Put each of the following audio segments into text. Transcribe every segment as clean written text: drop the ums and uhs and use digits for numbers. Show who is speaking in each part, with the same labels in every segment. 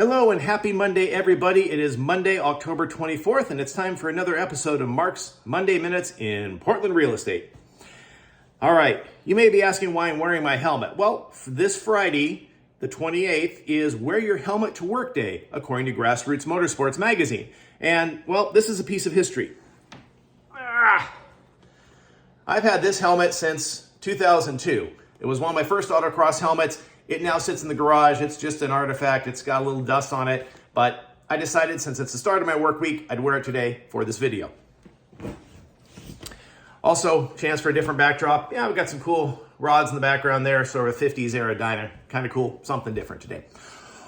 Speaker 1: Hello and happy Monday, everybody. It is Monday, October 24th, and it's time for another episode of Mark's Monday Minutes in Portland Real Estate. All right, you may be asking why I'm wearing my helmet. Well, this Friday, the 28th, is Wear Your Helmet to Work Day, according to Grassroots Motorsports magazine. And, well, this is a piece of history. I've had this helmet since 2002. It was one of my first autocross helmets. It now sits in the garage. It's just an artifact. It's got a little dust on it, but I decided since it's the start of my work week, I'd wear it today for this video. Also, chance for a different backdrop. Yeah, we've got some cool rods in the background there, sort of a 50s era diner. Kind of cool, something different today.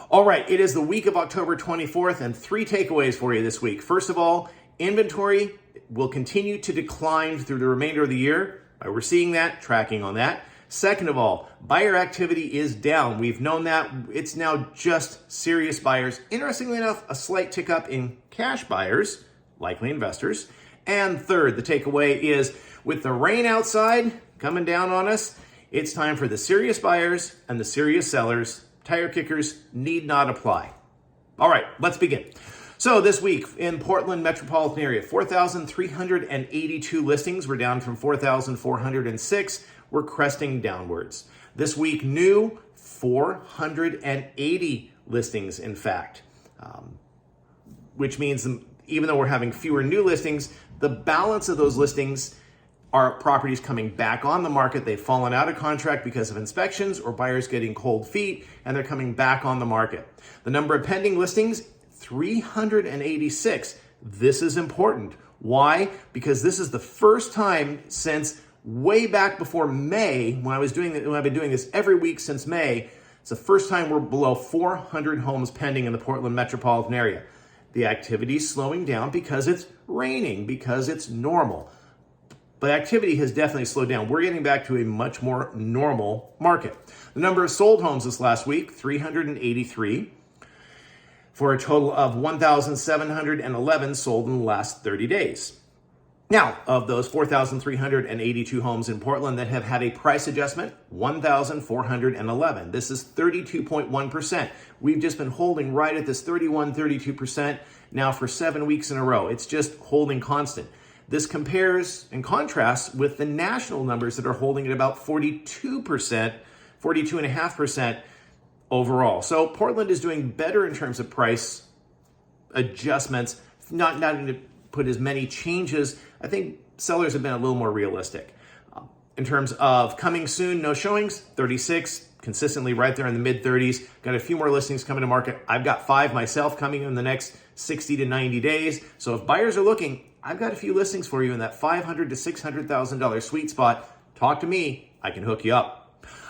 Speaker 1: All right, it is the week of October 24th, and 3 takeaways for you this week. First of all, inventory will continue to decline through the remainder of the year. We're seeing that, tracking on that. Second of all, buyer activity is down. We've known that. It's now just serious buyers. Interestingly enough, a slight tick up in cash buyers, likely investors. And third, the takeaway is with the rain outside coming down on us, it's time for the serious buyers and the serious sellers. Tire kickers need not apply. All right, let's begin. So this week in Portland metropolitan area, 4,382 listings. We're down from 4,406. We're cresting downwards. This week, new 480 listings, in fact, which means even though we're having fewer new listings, the balance of those listings are properties coming back on the market. They've fallen out of contract because of inspections or buyers getting cold feet, and they're coming back on the market. The number of pending listings, 386. This is important. Why? Because this is the first time since way back before May, when I've been doing this every week since May. It's the first time we're below 400 homes pending in the Portland metropolitan area. The activity is slowing down because it's raining, because it's normal. But activity has definitely slowed down. We're getting back to a much more normal market. The number of sold homes this last week, 383, for a total of 1,711 sold in the last 30 days. Now, of those 4,382 homes in Portland that have had a price adjustment, 1,411. This is 32.1%. We've just been holding right at this 32% now for 7 weeks in a row. It's just holding constant. This compares and contrasts with the national numbers that are holding at about 42%, 42.5% overall. So Portland is doing better in terms of price adjustments, not going to put as many changes. I think sellers have been a little more realistic. In terms of coming soon, no showings, 36, consistently right there in the mid-30s. Got a few more listings coming to market. I've got 5 myself coming in the next 60 to 90 days. So if buyers are looking, I've got a few listings for you in that $500,000 to $600,000 sweet spot. Talk to me, I can hook you up.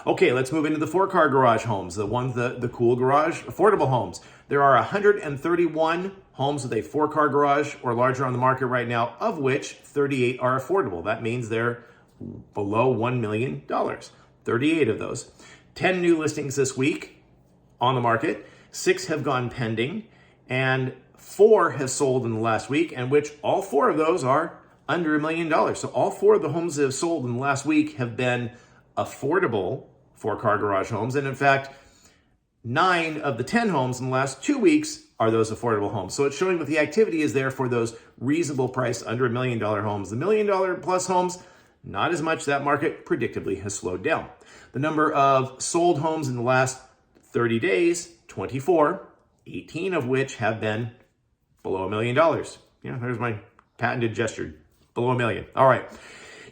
Speaker 1: Okay, let's move into the 4-car garage homes, the cool garage, affordable homes. There are 131 homes with a 4-car garage or larger on the market right now, of which 38 are affordable. That means they're below $1 million. 38 of those. 10 new listings this week on the market. 6 have gone pending, and 4 have sold in the last week, and which all 4 of those are under $1 million. So all 4 of the homes that have sold in the last week have been affordable 4-car garage homes. And in fact, 9 of the 10 homes in the last 2 weeks are those affordable homes. So it's showing that the activity is there for those reasonable price under $1 million homes. The $1 million plus homes, not as much. That market predictably has slowed down. The number of sold homes in the last 30 days, 24, 18 of which have been below $1 million. Yeah, there's my patented gesture, below $1 million. All right.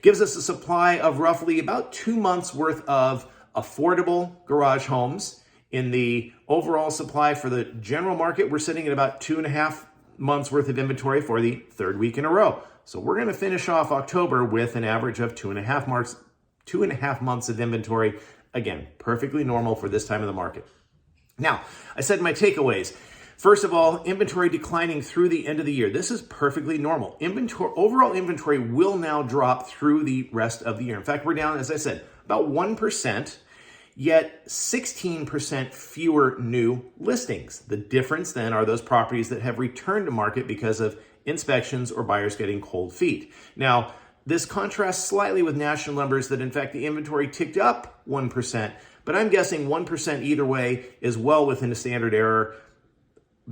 Speaker 1: Gives us a supply of roughly about 2 months worth of affordable garage homes. In the overall supply for the general market, we're sitting at about 2.5 months worth of inventory for the 3rd week in a row. So we're going to finish off October with an average of 2.5 months of inventory. Again, perfectly normal for this time of the market. Now, I said my takeaways. First of all, inventory declining through the end of the year. This is perfectly normal. Overall inventory will now drop through the rest of the year. In fact, we're down, as I said, about 1%, yet 16% fewer new listings. The difference then are those properties that have returned to market because of inspections or buyers getting cold feet. Now, this contrasts slightly with national numbers that, in fact, the inventory ticked up 1%, but I'm guessing 1% either way is well within a standard error.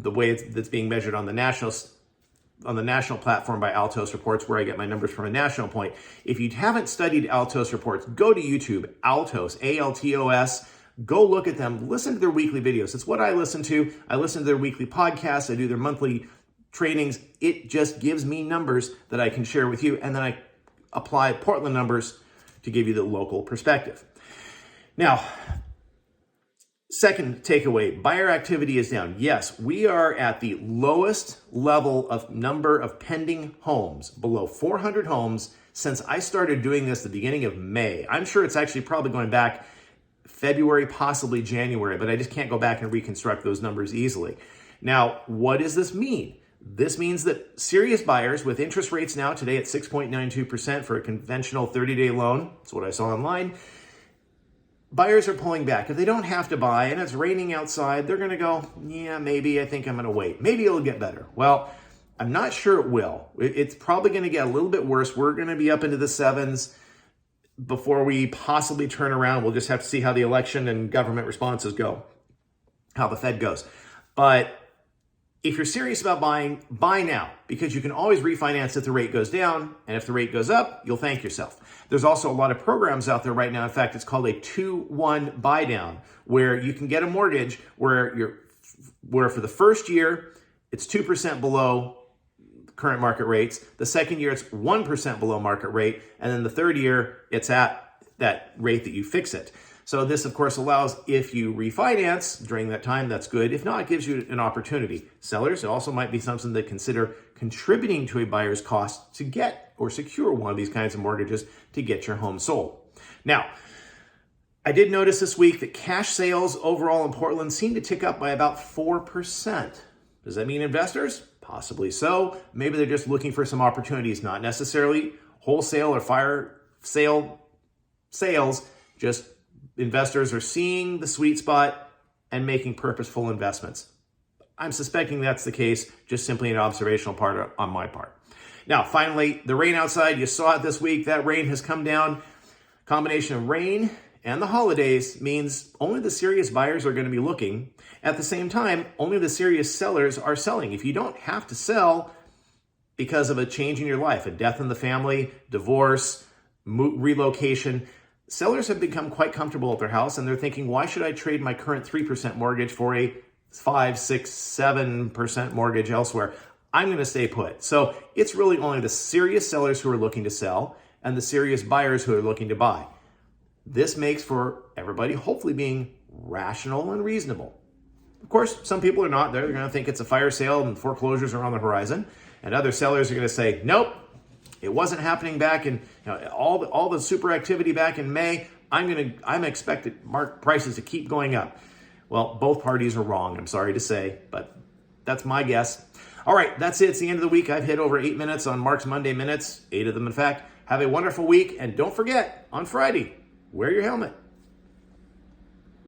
Speaker 1: the way that's being measured on the national platform by Altos Reports, where I get my numbers from a national point. If you haven't studied Altos Reports, go to YouTube, Altos, A-L-T-O-S. Go look at them. Listen to their weekly videos. It's what I listen to. I listen to their weekly podcasts. I do their monthly trainings. It just gives me numbers that I can share with you, and then I apply Portland numbers to give you the local perspective. Now, second takeaway, buyer activity is down. Yes, we are at the lowest level of number of pending homes, below 400 homes, since I started doing this at the beginning of May. I'm sure it's actually probably going back February, possibly January, but I just can't go back and reconstruct those numbers easily. Now, what does this mean? This means that serious buyers with interest rates now today at 6.92% for a conventional 30-day loan, that's what I saw online, buyers are pulling back. If they don't have to buy and it's raining outside, they're going to go, yeah, maybe I think I'm going to wait. Maybe it'll get better. Well, I'm not sure it will. It's probably going to get a little bit worse. We're going to be up into the sevens before we possibly turn around. We'll just have to see how the election and government responses go, how the Fed goes. But if you're serious about buying, buy now, because you can always refinance if the rate goes down, and if the rate goes up, you'll thank yourself. There's also a lot of programs out there right now. In fact, it's called a 2-1 buy down, where you can get a mortgage where for the first year, it's 2% below current market rates. The second year, it's 1% below market rate. And then the third year, it's at that rate that you fix it. So this, of course, allows, if you refinance during that time, that's good. If not, it gives you an opportunity. Sellers, it also might be something to consider contributing to a buyer's cost to get or secure one of these kinds of mortgages to get your home sold. Now, I did notice this week that cash sales overall in Portland seem to tick up by about 4%. Does that mean investors? Possibly so. Maybe they're just looking for some opportunities, not necessarily wholesale or fire sale sales. Just investors are seeing the sweet spot and making purposeful investments. I'm suspecting that's the case, just simply an observational part on my part. Now, finally, the rain outside, you saw it this week. That rain has come down. Combination of rain and the holidays means only the serious buyers are going to be looking. At the same time, only the serious sellers are selling. If you don't have to sell because of a change in your life, a death in the family, divorce, relocation, sellers have become quite comfortable at their house, and they're thinking, why should I trade my current 3% mortgage for a 5, 6, 7% mortgage elsewhere? I'm going to stay put. So it's really only the serious sellers who are looking to sell and the serious buyers who are looking to buy. This makes for everybody hopefully being rational and reasonable. Of course, some people are not. They're going to think it's a fire sale and foreclosures are on the horizon. And other sellers are going to say, nope, it wasn't happening back in all the super activity back in May. I'm expecting prices to keep going up. Well, both parties are wrong, I'm sorry to say, but that's my guess. All right, that's it. It's the end of the week. I've hit over 8 minutes on Mark's Monday Minutes, 8 of them in fact. Have a wonderful week, and don't forget, on Friday, wear your helmet.